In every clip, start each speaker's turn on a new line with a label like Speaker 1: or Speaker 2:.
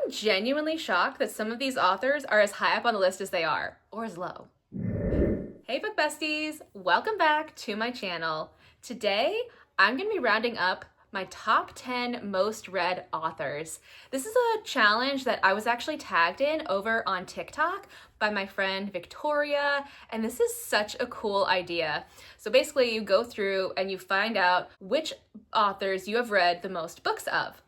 Speaker 1: I'm genuinely shocked that some of these authors are as high up on the list as they are, or as low. Hey book besties, welcome back to my channel. Today, I'm gonna be rounding up my top 10 most read authors. This is a challenge that I was actually tagged in over on TikTok by my friend Victoria, and this is such a cool idea. So basically you go through and you find out which authors you have read the most books of.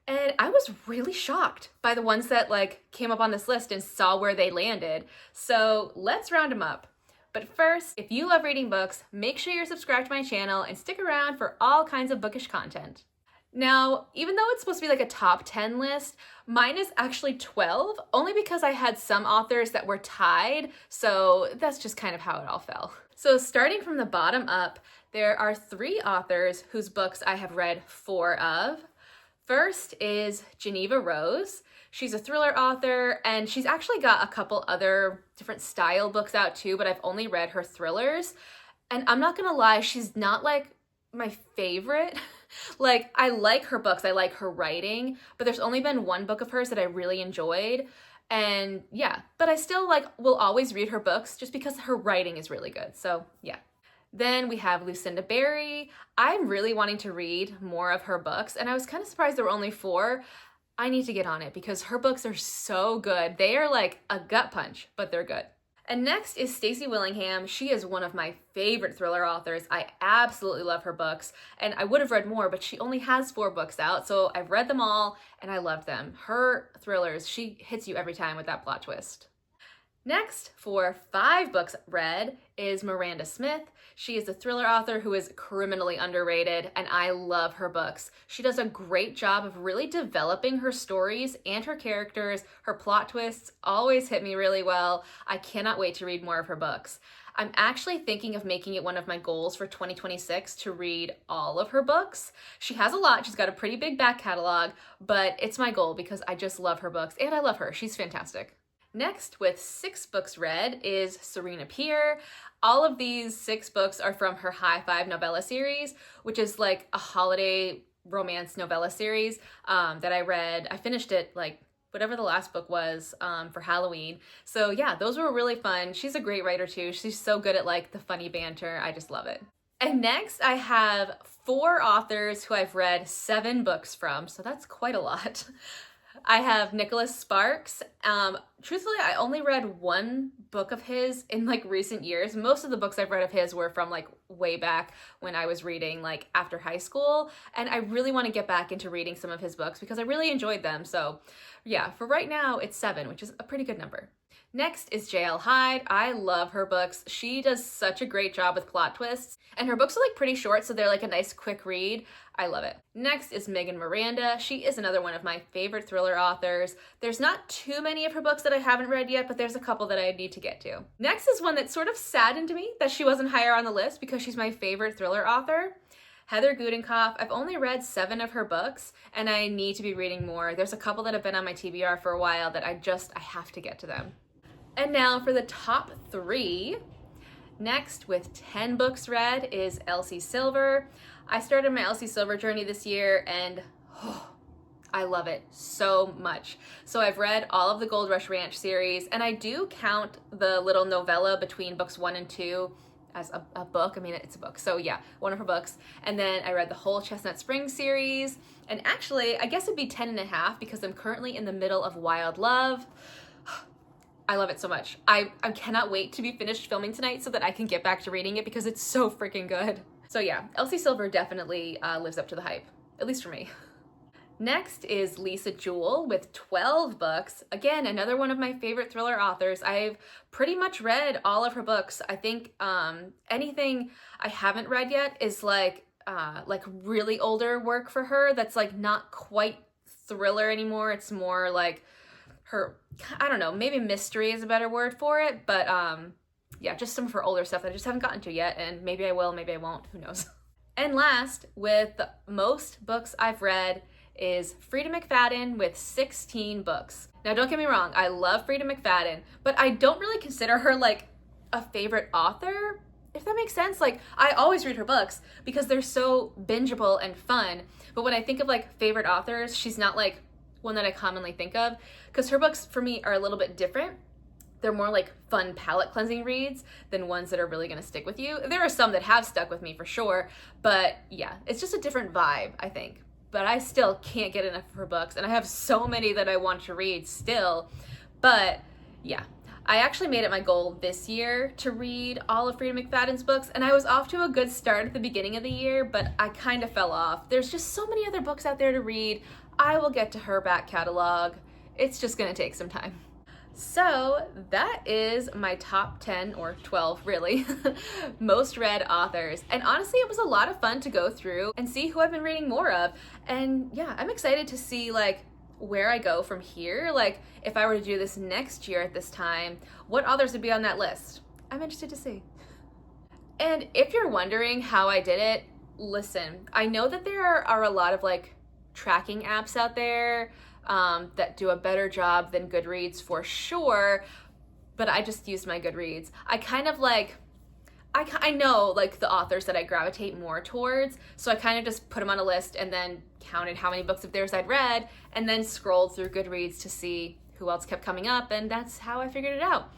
Speaker 1: And I was really shocked by the ones that came up on this list and saw where they landed. So let's round them up. But first, if you love reading books, make sure you're subscribed to my channel and stick around for all kinds of bookish content. Now, even though it's supposed to be like a top 10 list, mine is actually 12, only because I had some authors that were tied, so that's just kind of how it all fell. So starting from the bottom up, there are 3 authors whose books I have read 4 of. First is Geneva Rose. She's a thriller author, and she's actually got a couple other different style books out too, but I've only read her thrillers. And I'm not gonna lie, she's not like my favorite. I like her books, I like her writing, but there's only been one book of hers that I really enjoyed. And yeah, but I still will always read her books just because her writing is really good. So yeah. Then we have Lucinda Berry. I'm really wanting to read more of her books, and I was kind of surprised there were only 4. I need to get on it because her books are so good. They are like a gut punch, but they're good. And next is Stacey Willingham. She is one of my favorite thriller authors. I absolutely love her books, and I would have read more, but she only has 4 books out, so I've read them all, and I love them. Her thrillers, she hits you every time with that plot twist. Next, for 5 books read, is Miranda Smith. She is a thriller author who is criminally underrated, and I love her books. She does a great job of really developing her stories and her characters. Her plot twists always hit me really well. I cannot wait to read more of her books. I'm actually thinking of making it one of my goals for 2026 to read all of her books. She has a lot. She's got a pretty big back catalog, but it's my goal because I just love her books, and I love her. She's fantastic. Next, with 6 books read, is Serena Peer. All of these 6 books are from her High Five novella series, which is like a holiday romance novella series that I read. I finished it whatever the last book was for Halloween. So yeah, those were really fun. She's a great writer too. She's so good at the funny banter. I just love it. And next I have 4 authors who I've read 7 books from, so that's quite a lot. I have Nicholas Sparks. Truthfully, I only read 1 book of his in recent years. Most of the books I've read of his were from way back when I was reading after high school. And I really want to get back into reading some of his books because I really enjoyed them. So yeah, for right now, it's 7, which is a pretty good number. Next is J.L. Hyde. I love her books. She does such a great job with plot twists, and her books are pretty short, so they're a nice quick read. I love it. Next is Megan Miranda. She is another one of my favorite thriller authors. There's not too many of her books that I haven't read yet, but there's a couple that I need to get to. Next is one that sort of saddened me that she wasn't higher on the list because she's my favorite thriller author. Heather Gudenkopf. I've only read 7 of her books, and I need to be reading more. There's a couple that have been on my TBR for a while that I have to get to them. And now for the top 3. Next, with 10 books read, is Elsie Silver. I started my Elsie Silver journey this year, and I love it so much. So I've read all of the Gold Rush Ranch series, and I do count the little novella between books 1 and 2 as a book. I mean, it's a book. So yeah, one of her books. And then I read the whole Chestnut Springs series. And actually, I guess it'd be 10 and a half because I'm currently in the middle of Wild Love. I love it so much. I cannot wait to be finished filming tonight so that I can get back to reading it because it's so freaking good. So yeah, Elsie Silver definitely lives up to the hype, at least for me. Next is Lisa Jewell with 12 books. Again, another one of my favorite thriller authors. I've pretty much read all of her books. I think anything I haven't read yet is really older work for her that's not quite thriller anymore. It's more her, I don't know, maybe mystery is a better word for it, but yeah, just some of her older stuff that I just haven't gotten to yet, and maybe I will, maybe I won't, who knows. And last, with the most books I've read, is Frida McFadden with 16 books. Now don't get me wrong, I love Frida McFadden, but I don't really consider her a favorite author, if that makes sense. I always read her books because they're so bingeable and fun, but when I think of favorite authors, she's not one that I commonly think of, because her books for me are a little bit different. They're more like fun palate cleansing reads than ones that are really gonna stick with you. There are some that have stuck with me for sure, but yeah, it's just a different vibe, I think. But I still can't get enough of her books, and I have so many that I want to read still. But yeah, I actually made it my goal this year to read all of Freida McFadden's books, and I was off to a good start at the beginning of the year, but I kind of fell off. There's just so many other books out there to read. I will get to her back catalog. It's just gonna take some time. So that is my top 10 or 12 really most read authors, and honestly it was a lot of fun to go through and see who I've been reading more of. And yeah, I'm excited to see like where I go from here. Like if I were to do this next year at this time, what authors would be on that list? I'm interested to see. And if you're wondering how I did it, listen, I know that there are a lot of like tracking apps out there that do a better job than Goodreads for sure, but I just used my Goodreads. I kind of like, I know like the authors that I gravitate more towards, so I kind of just put them on a list and then counted how many books of theirs I'd read and then scrolled through Goodreads to see who else kept coming up, and that's how I figured it out.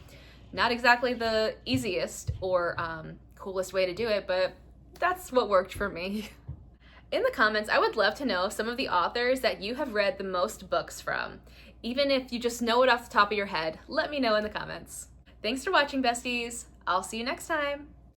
Speaker 1: Not exactly the easiest or coolest way to do it, but that's what worked for me. In the comments, I would love to know some of the authors that you have read the most books from. Even if you just know it off the top of your head, let me know in the comments. Thanks for watching, besties. I'll see you next time.